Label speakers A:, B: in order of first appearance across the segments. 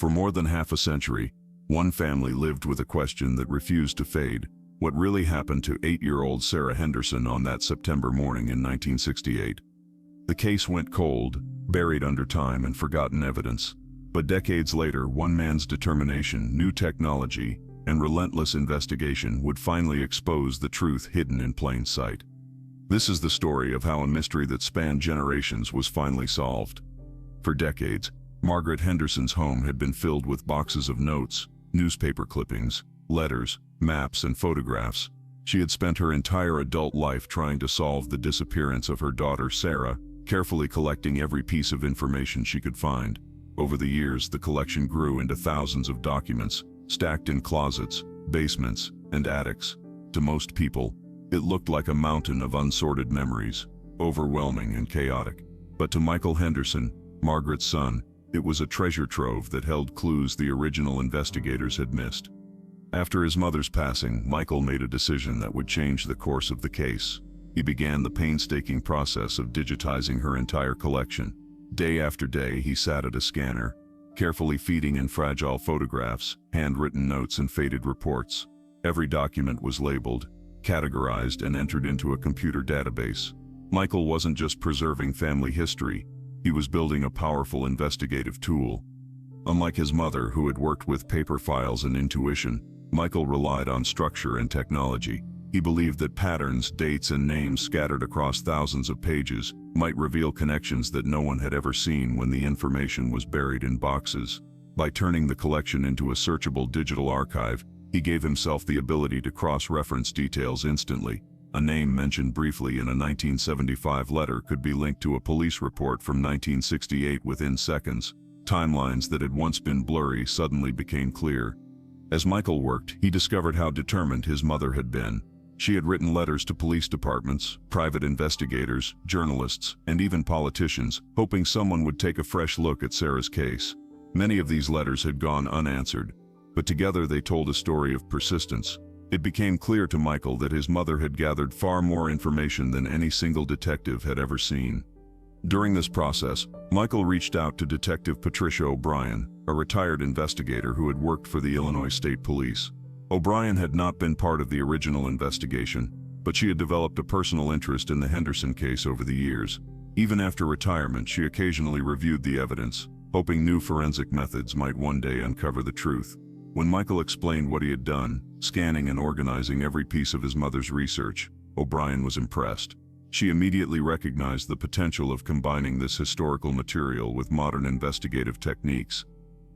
A: For more than half a century, one family lived with a question that refused to fade. What really happened to 8-year-old Sarah Henderson on that September morning in 1968? The case went cold, buried under time and forgotten evidence. But decades later, one man's determination, new technology, and relentless investigation would finally expose the truth hidden in plain sight. This is the story of how a mystery that spanned generations was finally solved. For decades, Margaret Henderson's home had been filled with boxes of notes, newspaper clippings, letters, maps, and photographs. She had spent her entire adult life trying to solve the disappearance of her daughter Sarah, carefully collecting every piece of information she could find. Over the years, the collection grew into thousands of documents, stacked in closets, basements, and attics. To most people, it looked like a mountain of unsorted memories, overwhelming and chaotic. But to Michael Henderson, Margaret's son, it was a treasure trove that held clues the original investigators had missed. After his mother's passing, Michael made a decision that would change the course of the case. He began the painstaking process of digitizing her entire collection. Day after day, he sat at a scanner, carefully feeding in fragile photographs, handwritten notes, and faded reports. Every document was labeled, categorized, and entered into a computer database. Michael wasn't just preserving family history, he was building a powerful investigative tool. Unlike his mother, who had worked with paper files and intuition, Michael relied on structure and technology. He believed that patterns, dates, and names scattered across thousands of pages might reveal connections that no one had ever seen when the information was buried in boxes. By turning the collection into a searchable digital archive, he gave himself the ability to cross-reference details instantly. A name mentioned briefly in a 1975 letter could be linked to a police report from 1968 within seconds. Timelines that had once been blurry suddenly became clear. As Michael worked, he discovered how determined his mother had been. She had written letters to police departments, private investigators, journalists, and even politicians, hoping someone would take a fresh look at Sarah's case. Many of these letters had gone unanswered, but together they told a story of persistence. It became clear to Michael that his mother had gathered far more information than any single detective had ever seen. During this process, Michael reached out to Detective Patricia O'Brien, a retired investigator who had worked for the Illinois State Police. O'Brien had not been part of the original investigation, but she had developed a personal interest in the Henderson case over the years. Even after retirement, she occasionally reviewed the evidence, hoping new forensic methods might one day uncover the truth. When Michael explained what he had done, scanning and organizing every piece of his mother's research, O'Brien was impressed. She immediately recognized the potential of combining this historical material with modern investigative techniques.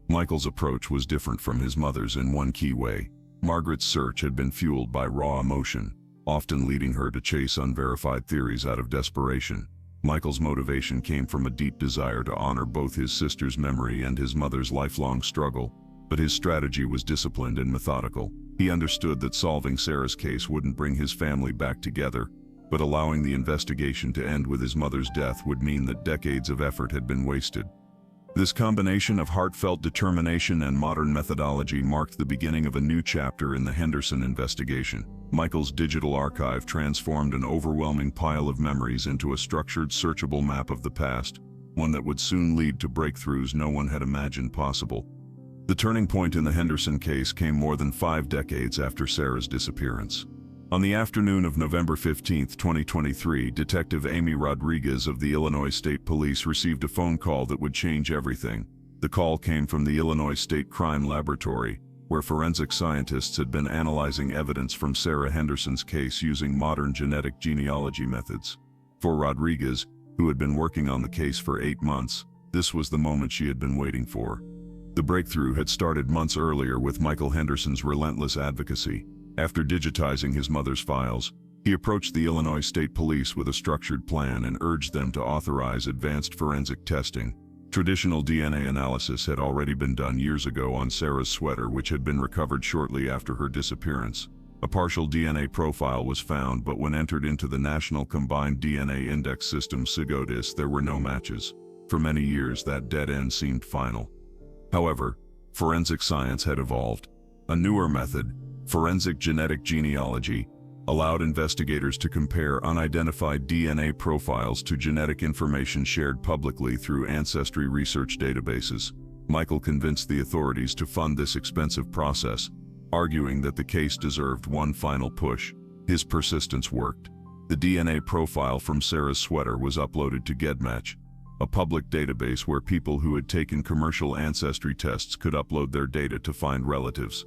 A: Michael's approach was different from his mother's in one key way. Margaret's search had been fueled by raw emotion, often leading her to chase unverified theories out of desperation. Michael's motivation came from a deep desire to honor both his sister's memory and his mother's lifelong struggle. But his strategy was disciplined and methodical. He understood that solving Sarah's case wouldn't bring his family back together, but allowing the investigation to end with his mother's death would mean that decades of effort had been wasted. This combination of heartfelt determination and modern methodology marked the beginning of a new chapter in the Henderson investigation. Michael's digital archive transformed an overwhelming pile of memories into a structured, searchable map of the past, one that would soon lead to breakthroughs no one had imagined possible. The turning point in the Henderson case came more than 5 decades after Sarah's disappearance. On the afternoon of November 15, 2023, Detective Amy Rodriguez of the Illinois State Police received a phone call that would change everything. The call came from the Illinois State Crime Laboratory, where forensic scientists had been analyzing evidence from Sarah Henderson's case using modern genetic genealogy methods. For Rodriguez, who had been working on the case for 8 months, this was the moment she had been waiting for. The breakthrough had started months earlier with Michael Henderson's relentless advocacy. After digitizing his mother's files, he approached the Illinois State Police with a structured plan and urged them to authorize advanced forensic testing. Traditional DNA analysis had already been done years ago on Sarah's sweater, which had been recovered shortly after her disappearance. A partial DNA profile was found, but when entered into the National Combined DNA Index System (SIGODIS), there were no matches. For many years, that dead end seemed final. However, forensic science had evolved. A newer method, forensic genetic genealogy, allowed investigators to compare unidentified DNA profiles to genetic information shared publicly through ancestry research databases. Michael convinced the authorities to fund this expensive process, arguing that the case deserved one final push. His persistence worked. The DNA profile from Sarah's sweater was uploaded to GEDmatch, a public database where people who had taken commercial ancestry tests could upload their data to find relatives.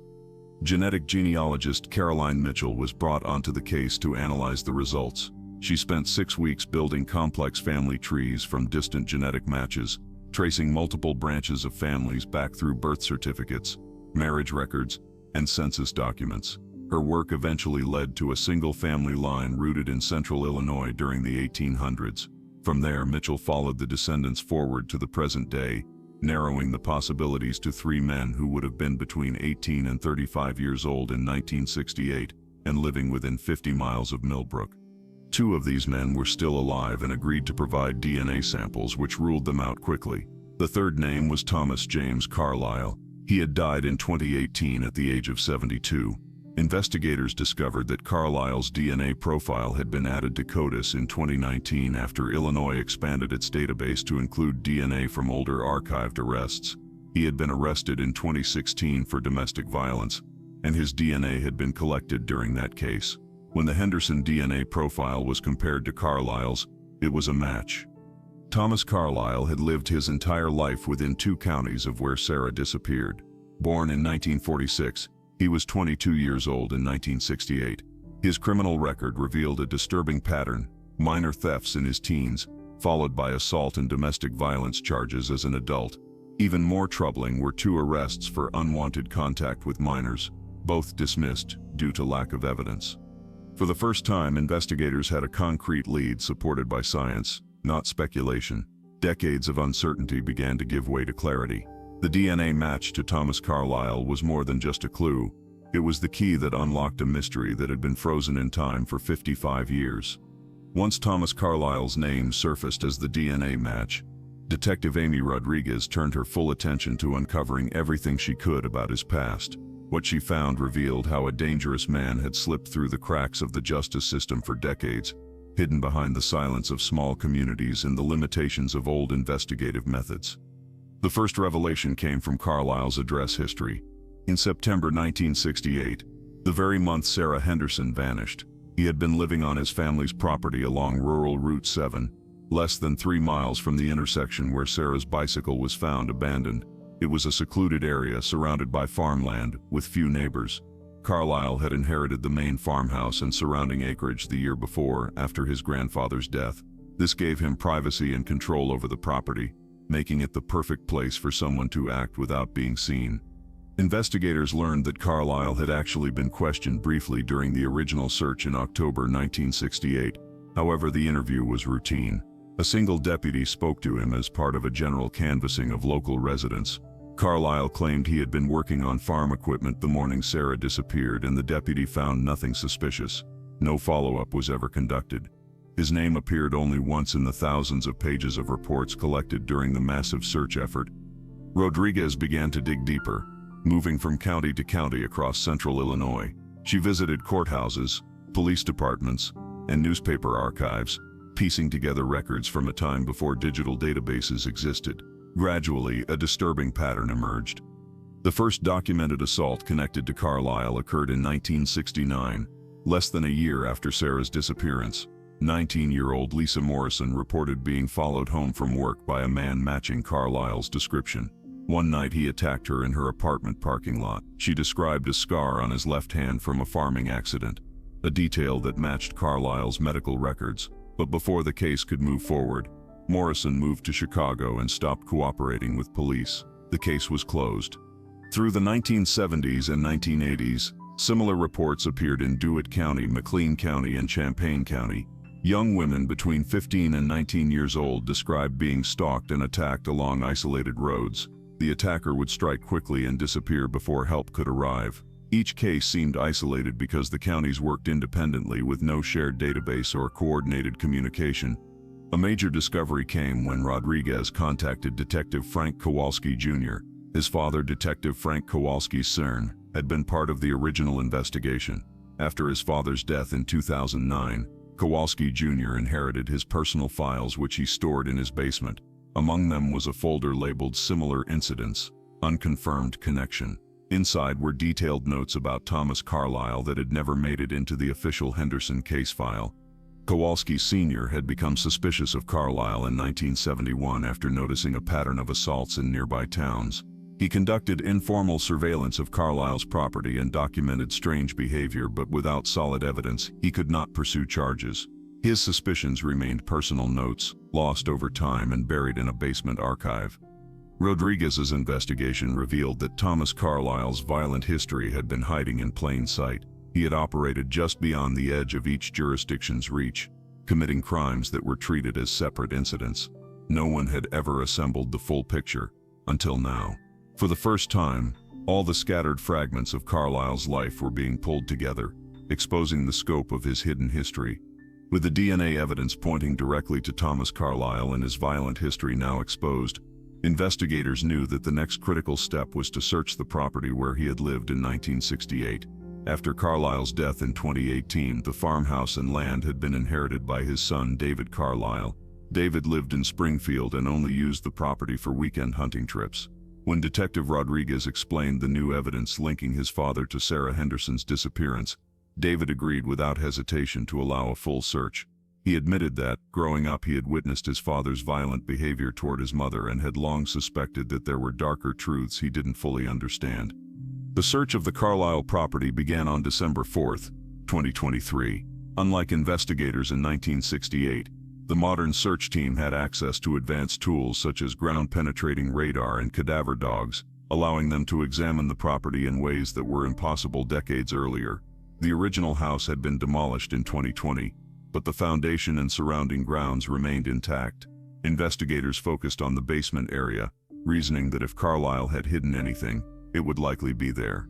A: Genetic genealogist Caroline Mitchell was brought onto the case to analyze the results. She spent 6 weeks building complex family trees from distant genetic matches, tracing multiple branches of families back through birth certificates, marriage records, and census documents. Her work eventually led to a single family line rooted in central Illinois during the 1800s. From there, Mitchell followed the descendants forward to the present day, narrowing the possibilities to 3 men who would have been between 18 and 35 years old in 1968 and living within 50 miles of Millbrook. 2 of these men were still alive and agreed to provide DNA samples, which ruled them out quickly. The third name was Thomas James Carlisle. He had died in 2018 at the age of 72. Investigators discovered that Carlisle's DNA profile had been added to CODIS in 2019 after Illinois expanded its database to include DNA from older archived arrests. He had been arrested in 2016 for domestic violence, and his DNA had been collected during that case. When the Henderson DNA profile was compared to Carlisle's, it was a match. Thomas Carlisle had lived his entire life within 2 counties of where Sarah disappeared. Born in 1946, he was 22 years old in 1968. His criminal record revealed a disturbing pattern: minor thefts in his teens, followed by assault and domestic violence charges as an adult. Even more troubling were 2 arrests for unwanted contact with minors, both dismissed due to lack of evidence. For the first time, investigators had a concrete lead supported by science, not speculation. Decades of uncertainty began to give way to clarity. The DNA match to Thomas Carlisle was more than just a clue. It was the key that unlocked a mystery that had been frozen in time for 55 years. Once Thomas Carlisle's name surfaced as the DNA match, Detective Amy Rodriguez turned her full attention to uncovering everything she could about his past. What she found revealed how a dangerous man had slipped through the cracks of the justice system for decades, hidden behind the silence of small communities and the limitations of old investigative methods. The first revelation came from Carlisle's address history. In September 1968, the very month Sarah Henderson vanished, he had been living on his family's property along rural Route 7, less than 3 miles from the intersection where Sarah's bicycle was found abandoned. It was a secluded area surrounded by farmland with few neighbors. Carlisle had inherited the main farmhouse and surrounding acreage the year before, after his grandfather's death. This gave him privacy and control over the property, making it the perfect place for someone to act without being seen. Investigators learned that Carlisle had actually been questioned briefly during the original search in October 1968. However, the interview was routine. A single deputy spoke to him as part of a general canvassing of local residents. Carlisle claimed he had been working on farm equipment the morning Sarah disappeared, and the deputy found nothing suspicious. No follow-up was ever conducted. His name appeared only once in the thousands of pages of reports collected during the massive search effort. Rodriguez began to dig deeper, moving from county to county across central Illinois. She visited courthouses, police departments, and newspaper archives, piecing together records from a time before digital databases existed. Gradually, a disturbing pattern emerged. The first documented assault connected to Carlisle occurred in 1969, less than a year after Sarah's disappearance. 19-year-old Lisa Morrison reported being followed home from work by a man matching Carlisle's description. One night he attacked her in her apartment parking lot. She described a scar on his left hand from a farming accident, a detail that matched Carlisle's medical records. But before the case could move forward, Morrison moved to Chicago and stopped cooperating with police. The case was closed. Through the 1970s and 1980s, similar reports appeared in DeWitt County, McLean County, and Champaign County. Young women between 15 and 19 years old described being stalked and attacked along isolated roads. The attacker would strike quickly and disappear before help could arrive. Each case seemed isolated because the counties worked independently with no shared database or coordinated communication. A major discovery came when Rodriguez contacted Detective Frank Kowalski Jr. His father, Detective Frank Kowalski CERN, had been part of the original investigation. After his father's death in 2009, Kowalski Jr. inherited his personal files, which he stored in his basement. Among them was a folder labeled "Similar Incidents, Unconfirmed Connection." Inside were detailed notes about Thomas Carlyle that had never made it into the official Henderson case file. Kowalski Sr. had become suspicious of Carlyle in 1971 after noticing a pattern of assaults in nearby towns. He conducted informal surveillance of Carlyle's property and documented strange behavior, but without solid evidence, he could not pursue charges. His suspicions remained personal notes, lost over time and buried in a basement archive. Rodriguez's investigation revealed that Thomas Carlyle's violent history had been hiding in plain sight. He had operated just beyond the edge of each jurisdiction's reach, committing crimes that were treated as separate incidents. No one had ever assembled the full picture, until now. For the first time, all the scattered fragments of Carlyle's life were being pulled together, exposing the scope of his hidden history. With the DNA evidence pointing directly to Thomas Carlyle and his violent history now exposed, investigators knew that the next critical step was to search the property where he had lived in 1968. After Carlyle's death in 2018, the farmhouse and land had been inherited by his son, David Carlyle. David lived in Springfield and only used the property for weekend hunting trips. When Detective Rodriguez explained the new evidence linking his father to Sarah Henderson's disappearance, David agreed without hesitation to allow a full search. He admitted that, growing up, he had witnessed his father's violent behavior toward his mother and had long suspected that there were darker truths he didn't fully understand. The search of the Carlyle property began on December 4, 2023. Unlike investigators in 1968, the modern search team had access to advanced tools such as ground-penetrating radar and cadaver dogs, allowing them to examine the property in ways that were impossible decades earlier. The original house had been demolished in 2020, but the foundation and surrounding grounds remained intact. Investigators focused on the basement area, reasoning that if Carlyle had hidden anything, it would likely be there.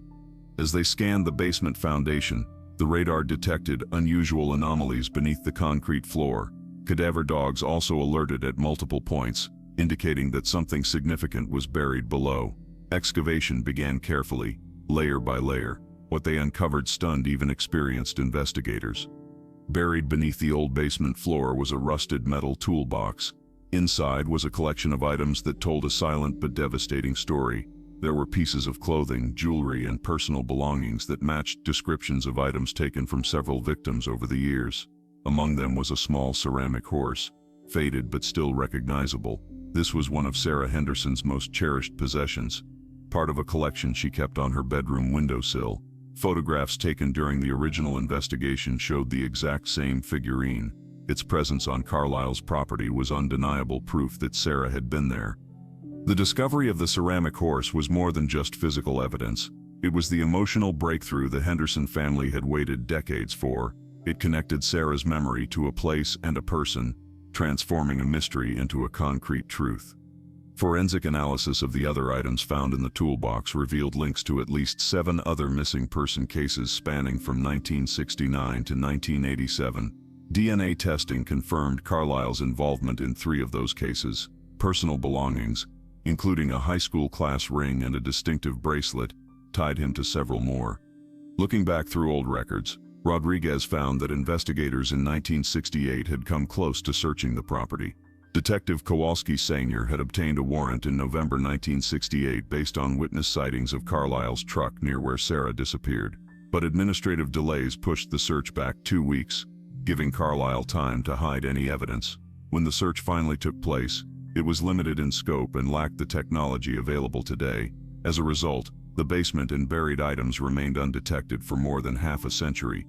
A: As they scanned the basement foundation, the radar detected unusual anomalies beneath the concrete floor. Cadaver dogs also alerted at multiple points, indicating that something significant was buried below. Excavation began carefully, layer by layer. What they uncovered stunned even experienced investigators. Buried beneath the old basement floor was a rusted metal toolbox. Inside was a collection of items that told a silent but devastating story. There were pieces of clothing, jewelry, and personal belongings that matched descriptions of items taken from several victims over the years. Among them was a small ceramic horse, faded but still recognizable. This was one of Sarah Henderson's most cherished possessions, part of a collection she kept on her bedroom windowsill. Photographs taken during the original investigation showed the exact same figurine. Its presence on Carlyle's property was undeniable proof that Sarah had been there. The discovery of the ceramic horse was more than just physical evidence. It was the emotional breakthrough the Henderson family had waited decades for. It connected Sarah's memory to a place and a person, transforming a mystery into a concrete truth. Forensic analysis of the other items found in the toolbox revealed links to at least 7 other missing person cases spanning from 1969 to 1987. DNA testing confirmed Carlyle's involvement in 3 of those cases. Personal belongings, including a high school class ring and a distinctive bracelet, tied him to several more. Looking back through old records, Rodriguez found that investigators in 1968 had come close to searching the property. Detective Kowalski Sr. had obtained a warrant in November 1968 based on witness sightings of Carlyle's truck near where Sarah disappeared. But administrative delays pushed the search back 2 weeks, giving Carlyle time to hide any evidence. When the search finally took place, it was limited in scope and lacked the technology available today. As a result, the basement and buried items remained undetected for more than half a century.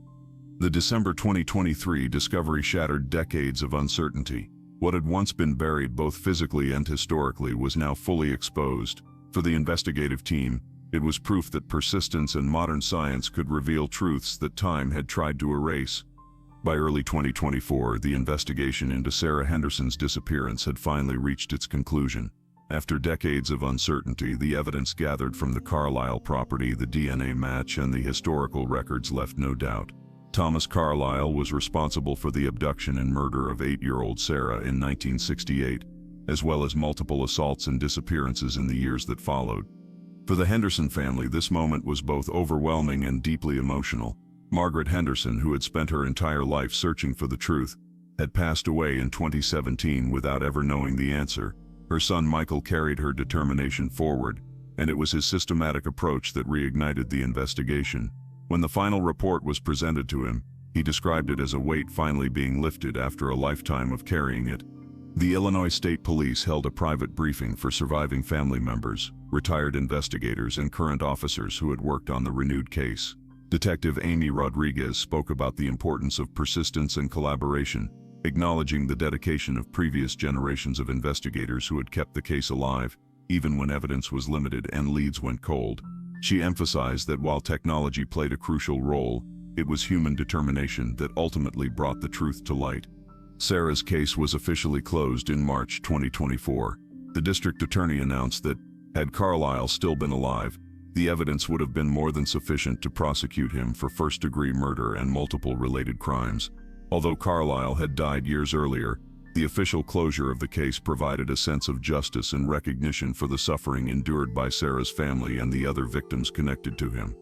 A: The December 2023 discovery shattered decades of uncertainty. What had once been buried both physically and historically was now fully exposed. For the investigative team, it was proof that persistence and modern science could reveal truths that time had tried to erase. By early 2024, the investigation into Sarah Henderson's disappearance had finally reached its conclusion. After decades of uncertainty, the evidence gathered from the Carlyle property, the DNA match, and the historical records left no doubt. Thomas Carlyle was responsible for the abduction and murder of 8-year-old Sarah in 1968, as well as multiple assaults and disappearances in the years that followed. For the Henderson family, this moment was both overwhelming and deeply emotional. Margaret Henderson, who had spent her entire life searching for the truth, had passed away in 2017 without ever knowing the answer. Her son Michael carried her determination forward, and it was his systematic approach that reignited the investigation. When the final report was presented to him, he described it as a weight finally being lifted after a lifetime of carrying it. The Illinois State Police held a private briefing for surviving family members, retired investigators, and current officers who had worked on the renewed case. Detective Amy Rodriguez spoke about the importance of persistence and collaboration, acknowledging the dedication of previous generations of investigators who had kept the case alive, even when evidence was limited and leads went cold. She emphasized that while technology played a crucial role, it was human determination that ultimately brought the truth to light. Sarah's case was officially closed in March 2024. The district attorney announced that, had Carlisle still been alive, the evidence would have been more than sufficient to prosecute him for first-degree murder and multiple related crimes. Although Carlisle had died years earlier, the official closure of the case provided a sense of justice and recognition for the suffering endured by Sarah's family and the other victims connected to him.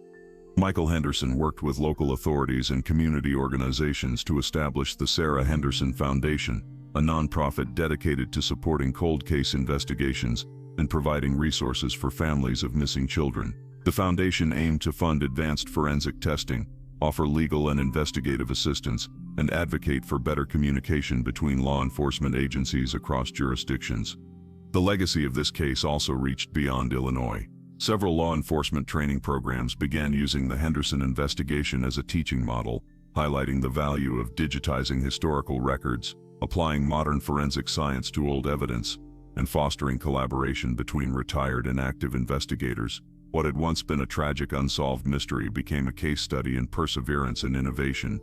A: Michael Henderson worked with local authorities and community organizations to establish the Sarah Henderson Foundation, a nonprofit dedicated to supporting cold case investigations and providing resources for families of missing children. The foundation aimed to fund advanced forensic testing, offer legal and investigative assistance, and advocate for better communication between law enforcement agencies across jurisdictions. The legacy of this case also reached beyond Illinois. Several law enforcement training programs began using the Henderson investigation as a teaching model, highlighting the value of digitizing historical records, applying modern forensic science to old evidence, and fostering collaboration between retired and active investigators. What had once been a tragic unsolved mystery became a case study in perseverance and innovation.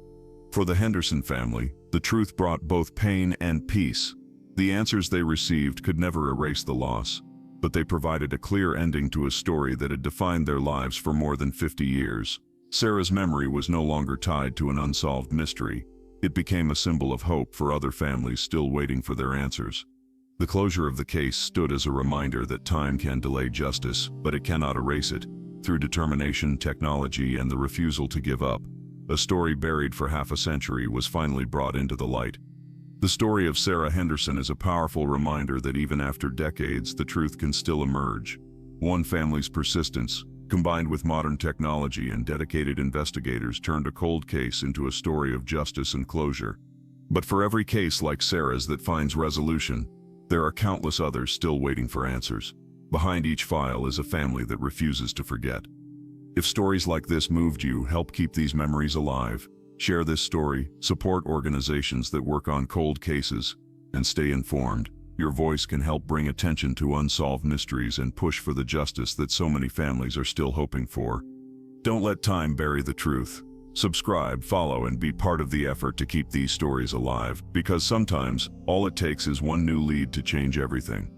A: For the Henderson family, the truth brought both pain and peace. The answers they received could never erase the loss, but they provided a clear ending to a story that had defined their lives for more than 50 years. Sarah's memory was no longer tied to an unsolved mystery. It became a symbol of hope for other families still waiting for their answers. The closure of the case stood as a reminder that time can delay justice, but it cannot erase it. Through determination, technology, and the refusal to give up, a story buried for half a century was finally brought into the light. The story of Sarah Henderson is a powerful reminder that even after decades, the truth can still emerge. One family's persistence, combined with modern technology and dedicated investigators, turned a cold case into a story of justice and closure. But for every case like Sarah's that finds resolution, there are countless others still waiting for answers. Behind each file is a family that refuses to forget. If stories like this moved you, help keep these memories alive. Share this story, support organizations that work on cold cases, and stay informed. Your voice can help bring attention to unsolved mysteries and push for the justice that so many families are still hoping for. Don't let time bury the truth. Subscribe, follow, and be part of the effort to keep these stories alive, because sometimes all it takes is one new lead to change everything.